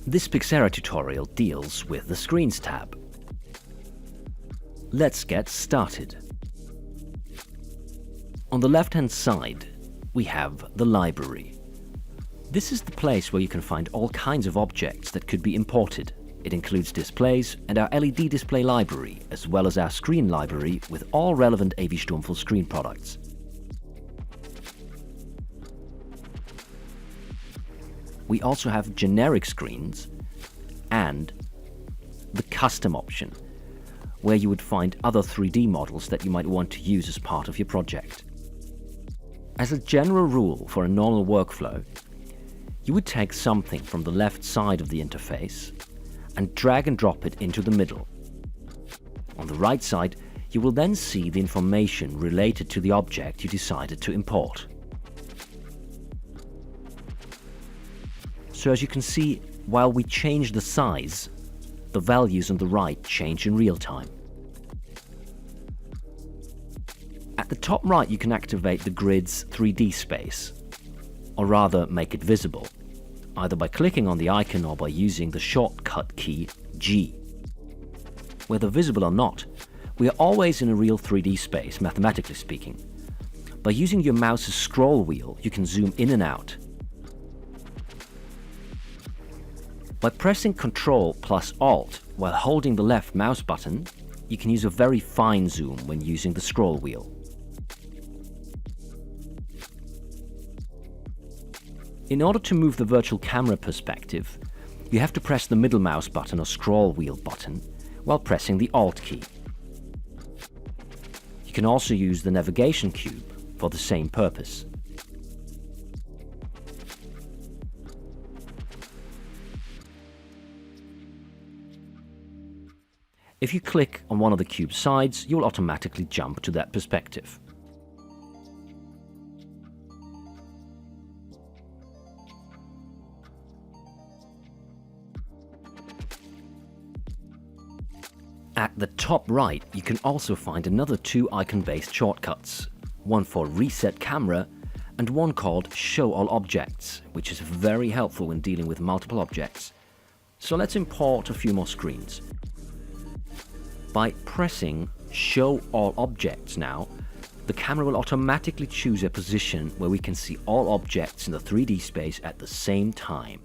This PIXERA tutorial deals with the Screens tab. Let's get started. On the left-hand side, we have the library. This is the place where you can find all kinds of objects that could be imported. It includes displays and our LED display library, as well as our screen library with all relevant AV Sturmful screen products. We also have generic screens and the custom option, where you would find other 3D models that you might want to use as part of your project. As a general rule for a normal workflow, you would take something from the left side of the interface and drag and drop it into the middle. On the right side, you will then see the information related to the object you decided to import. So as you can see, while we change the size, the values on the right change in real time. At the top right, you can activate the grid's 3D space, or rather make it visible, either by clicking on the icon or by using the shortcut key G. Whether visible or not, we are always in a real 3D space, mathematically speaking. By using your mouse's scroll wheel, you can zoom in and out. By pressing Ctrl plus Alt while holding the left mouse button, you can use a very fine zoom when using the scroll wheel. In order to move the virtual camera perspective, you have to press the middle mouse button or scroll wheel button while pressing the Alt key. You can also use the navigation cube for the same purpose. If you click on one of the cube's sides, you will automatically jump to that perspective. At the top right, you can also find another two icon-based shortcuts, one for Reset Camera and one called Show All Objects, which is very helpful when dealing with multiple objects. So let's import a few more screens. By pressing Show All Objects now, the camera will automatically choose a position where we can see all objects in the 3D space at the same time.